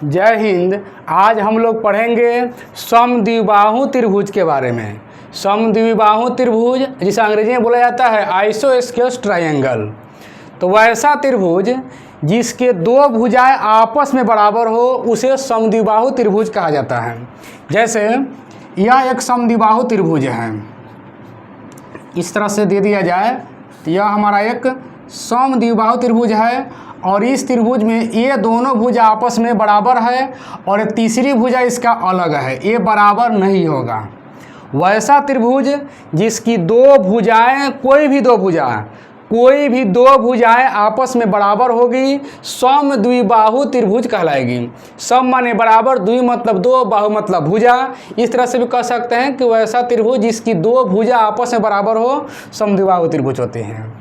जय हिंद। आज हम लोग पढ़ेंगे समद्विबाहु त्रिभुज के बारे में। समद्विबाहु त्रिभुज जिसे अंग्रेजी में बोला जाता है आइसोस्केल्स ट्रायंगल। तो वैसा त्रिभुज जिसके दो भुजाएं आपस में बराबर हो उसे समद्विबाहु त्रिभुज कहा जाता है। जैसे यह एक समद्विबाहु त्रिभुज है, इस तरह से दे दिया जाए तो यह हमारा एक समद्विबाहु त्रिभुज है और इस त्रिभुज में ये दोनों भुजा आपस में बराबर है और तीसरी भुजा इसका अलग है, ये बराबर नहीं होगा। वैसा त्रिभुज जिसकी दो भुजाएं कोई भी दो भुजाएं आपस में बराबर होगी समद्विबाहु त्रिभुज कहलाएगी। सम माने बराबर, द्वि मतलब दो, बाहु मतलब भुजा। इस तरह से भी कह सकते हैं कि वैसा त्रिभुज जिसकी दो भुजा आपस में बराबर हो समद्विबाहु त्रिभुज होते हैं।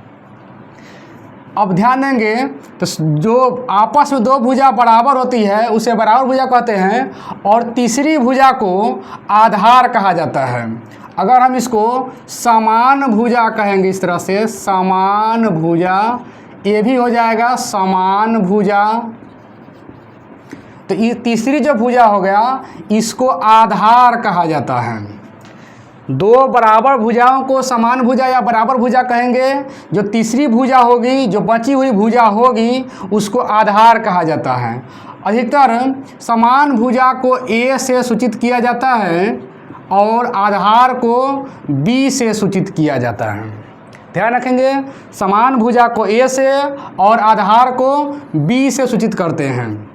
अब ध्यान देंगे तो जो आपस में दो भुजा बराबर होती है उसे बराबर भुजा कहते हैं और तीसरी भुजा को आधार कहा जाता है। अगर हम इसको समान भुजा कहेंगे, इस तरह से समान भुजा, ये भी हो जाएगा समान भुजा। तो ये तीसरी जो भुजा हो गया इसको आधार कहा जाता है। दो बराबर भुजाओं को समान भुजा या बराबर भुजा कहेंगे। जो तीसरी भुजा होगी, जो बची हुई भुजा होगी, उसको आधार कहा जाता है। अधिकतर समान भुजा को ए से सूचित किया जाता है और आधार को बी से सूचित किया जाता है। ध्यान रखेंगे, समान भुजा को ए से और आधार को बी से सूचित करते हैं।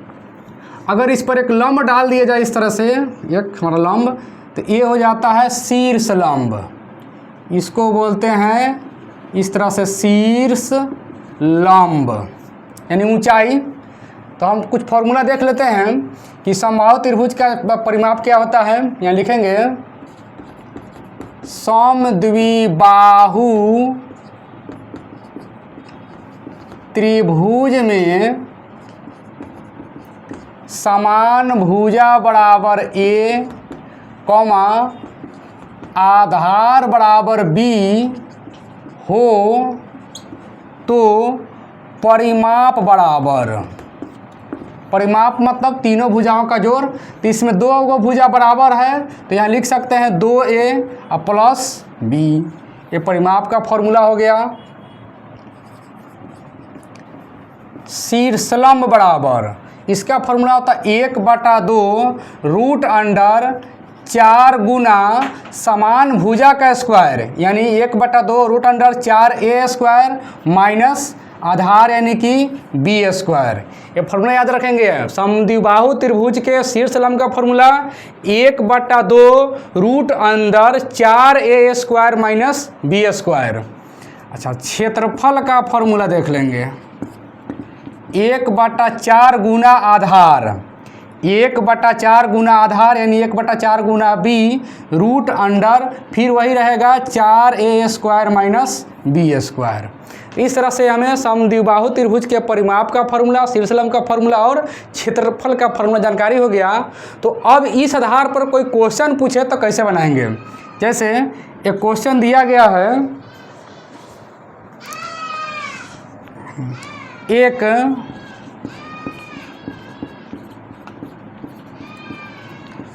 अगर इस पर एक लंब डाल दिया जाए इस तरह से, एक हमारा लंब, तो ये हो जाता है शीर्ष लंब। इसको बोलते हैं इस तरह से शीर्ष लंब यानी ऊंचाई। तो हम कुछ फॉर्मूला देख लेते हैं कि समबाहु त्रिभुज का परिमाप क्या होता है। यहाँ लिखेंगे समद्विबाहु त्रिभुज में समान भुजा बराबर ए कॉमा आधार बराबर बी हो तो परिमाप बराबर, परिमाप मतलब तीनों भुजाओं का जोड़। तो इसमें दो भुजा बराबर है तो यहाँ लिख सकते हैं 2a प्लस b। ये परिमाप का फॉर्मूला हो गया। शीर्षलंब बराबर, इसका फॉर्मूला होता है 1/2 रूट अंडर 4 गुना समान भुजा का स्क्वायर यानी 1/2 root under 4a square minus आधार यानी कि बी स्क्वायर। ये फॉर्मूला याद रखेंगे। समद्विबाहु त्रिभुज के शीर्ष लंब का formula 1/2 root under 4a square minus B square. अच्छा, क्षेत्रफल का फॉर्मूला देख लेंगे। 1/4 गुना आधार, 1/4 गुना आधार यानी 1/4 गुना बी रूट अंडर फिर वही रहेगा 4a square minus B square. इस तरह से हमें समद्विबाहु त्रिभुज के परिमाप का फॉर्मूला, शीर्षलंब का फॉर्मूला और क्षेत्रफल का फॉर्मूला जानकारी हो गया। तो अब इस आधार पर कोई क्वेश्चन पूछे तो कैसे बनाएंगे। जैसे एक क्वेश्चन दिया गया है, एक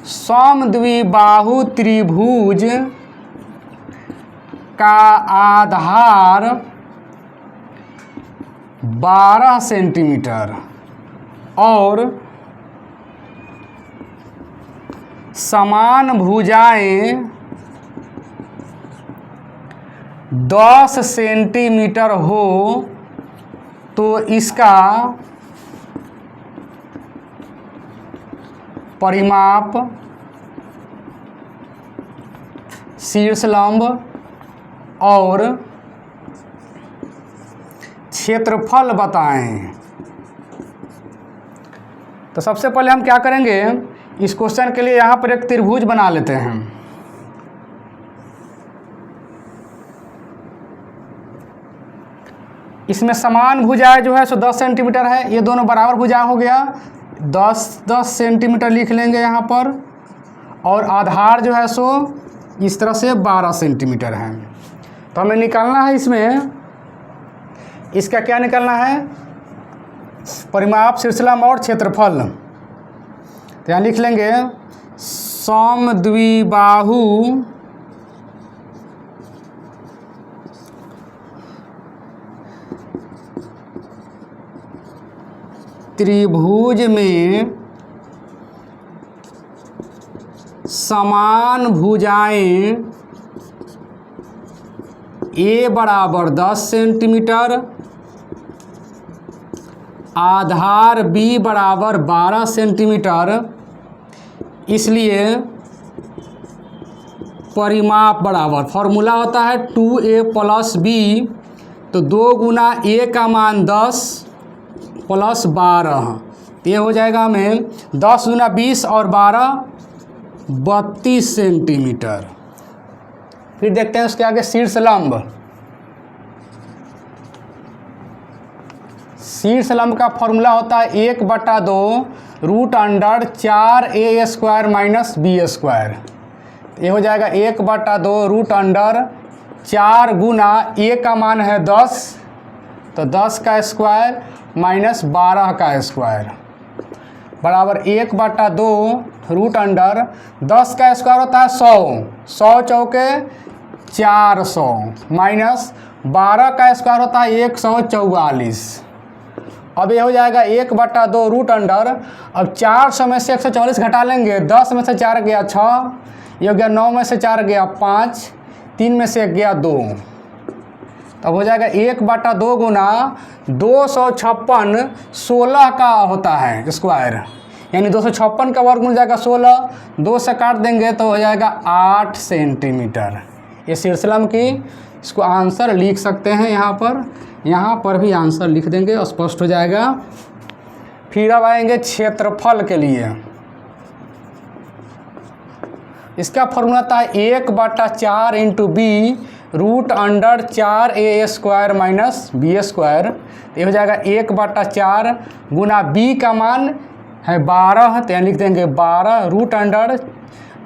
समद्विबाहु त्रिभुज का आधार 12 सेंटीमीटर और समान भुजाएं 10 सेंटीमीटर हो तो इसका परिमाप, शीर्षलंब और क्षेत्रफल बताएं। तो सबसे पहले हम क्या करेंगे, इस क्वेश्चन के लिए यहाँ पर एक त्रिभुज बना लेते हैं। इसमें समान भुजाएं जो है सो 10 सेंटीमीटर है, ये दोनों बराबर भुजा हो गया। 10 सेंटीमीटर लिख लेंगे यहाँ पर और आधार जो है सो इस तरह से 12 सेंटीमीटर है। तो हमें निकालना है इसमें, इसका क्या निकालना है, परिमाप, शीर्षलंब और क्षेत्रफल। तो यहाँ लिख लेंगे समद्विबाहु त्रिभुज में समान भुजाएं ए बराबर 10 सेंटीमीटर, आधार बी बराबर 12 सेंटीमीटर, इसलिए परिमाप बराबर फॉर्मूला होता है 2a प्लस बी, तो 2 गुना ए का मान 10 प्लस 12, ये हो जाएगा हमें 10 गुना 20 और 12 32 सेंटीमीटर। फिर देखते हैं उसके आगे शीर्ष लंब। शीर्ष लंब का फॉर्मूला होता है 1/2 root under 4a square minus B square. ये हो जाएगा 1/2 रूट अंडर 4 गुना a का मान है 10, तो 10 का स्क्वायर माइनस 12 का स्क्वायर बराबर 1/2 रूट अंडर 10 का स्क्वायर होता है 100 चौके 400 माइनस 12 का स्क्वायर होता है 144। अब ये हो जाएगा 1/2 रूट अंडर, अब 400 में से 144 घटा लेंगे, 10 में से 4 गया 6, ये हो गया 9 में से 4 गया 5, 3 में से 1 गया 2, तब हो जाएगा 1/2 गुना 256 16 का होता है स्क्वायर, यानी 256 का वर्ग मिल जाएगा 16, 2 से काट देंगे तो हो जाएगा 8 सेंटीमीटर। ये शीर्षलंब की इसको आंसर लिख सकते हैं, यहाँ पर भी आंसर लिख देंगे और स्पष्ट हो जाएगा। फिर अब आएंगे क्षेत्रफल के लिए। इसका फॉर्मूला था 1/4 into B root under 4a square minus B square. ये हो जाएगा 1/4 गुना बी का मान है 12, तो यहाँ लिख देंगे 12 रूट अंडर,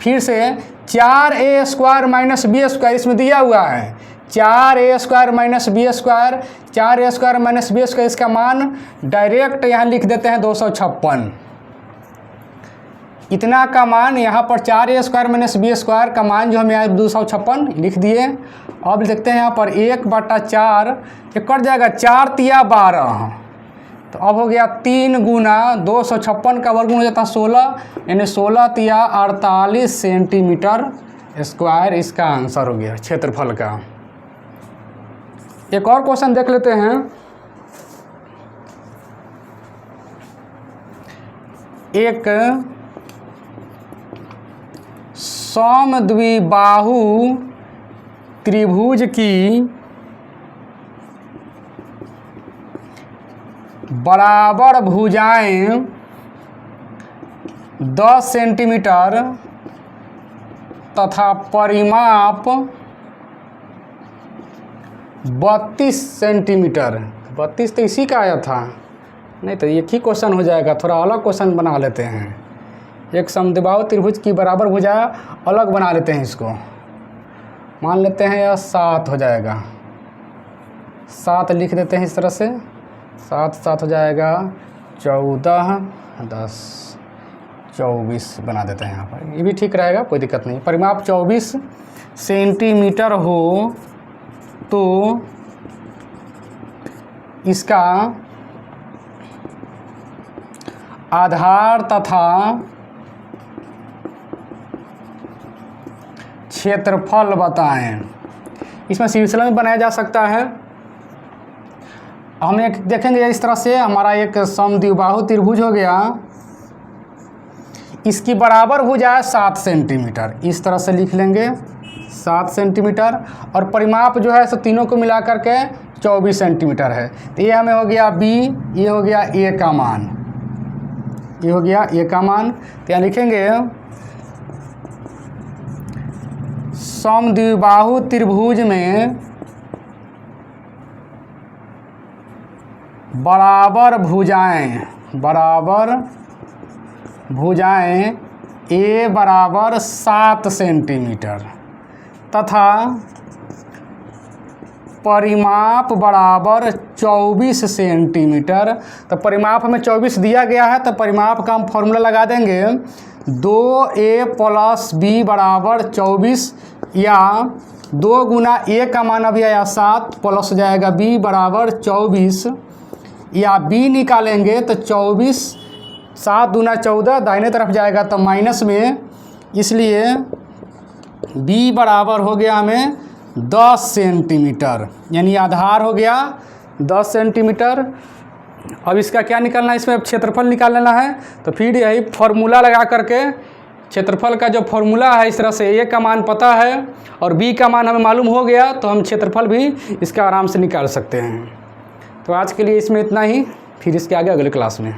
फिर से 4a square minus B square, इसमें दिया हुआ है 4a square minus B square, 4a square minus B square, इसका मान डायरेक्ट यहाँ लिख देते हैं 256। इतना का मान यहाँ पर 4a square minus B square का मान जो हमें 256 लिख दिए। अब देखते हैं यहाँ पर 1/4 ये कट जाएगा, 4 तिया 12, तो अब हो गया 3 गुना 256 का वर्गमूल हो जाता है 16, यानी 16 तिया 48 सेंटीमीटर स्क्वायर इसका आंसर हो गया क्षेत्रफल का। एक और क्वेश्चन देख लेते हैं। एक समद्विबाहु त्रिभुज की बराबर भुजाएं 10 सेंटीमीटर तथा परिमाप 32 सेंटीमीटर। 32 तो इसी का आया था, नहीं तो एक ही क्वेश्चन हो जाएगा, थोड़ा अलग क्वेश्चन बना लेते हैं। एक समद्विबाहु त्रिभुज की बराबर भुजा अलग बना लेते हैं, इसको मान लेते हैं यह 7 हो जाएगा, 7 लिख देते हैं इस तरह से, 7 हो जाएगा 14 10 24 बना देते हैं यहाँ पर, ये भी ठीक रहेगा, कोई दिक्कत नहीं। परिमाप 24 सेंटीमीटर हो तो इसका आधार तथा क्षेत्रफल बताएं। इसमें शीर्षलंब भी बनाया जा सकता है। हम एक देखेंगे इस तरह से, हमारा एक समद्विबाहु त्रिभुज हो गया, इसकी बराबर भुजा है 7 सेंटीमीटर, इस तरह से लिख लेंगे 7 सेंटीमीटर, और परिमाप जो है सो तीनों को मिला करके 24 सेंटीमीटर है। तो ये हमें हो गया बी, ये हो गया ए का मान, ये हो गया ए का मान। तो यहाँ लिखेंगे समद्विबाहु त्रिभुज में बराबर भुजाएं ए बराबर 7 सेंटीमीटर तथा परिमाप बराबर 24 सेंटीमीटर। तो परिमाप हमें 24 दिया गया है, तो परिमाप का हम फॉर्मूला लगा देंगे 2a प्लस b बराबर 24, या 2 गुना a का मान अभी आया 7 प्लस हो जाएगा b बराबर 24, या b निकालेंगे तो 24 7 दूना 14 दाहिने तरफ जाएगा तो माइनस में, इसलिए b बराबर हो गया हमें 10 सेंटीमीटर, यानी आधार हो गया 10 सेंटीमीटर। अब इसका क्या निकालना है, इसमें क्षेत्रफल निकाल लेना है। तो फिर यही फॉर्मूला लगा करके क्षेत्रफल का जो फॉर्मूला है, इस तरह से a का मान पता है और b का मान हमें मालूम हो गया, तो हम क्षेत्रफल भी इसका आराम से निकाल सकते हैं। तो आज के लिए इसमें इतना ही, फिर इसके आगे अगले क्लास में।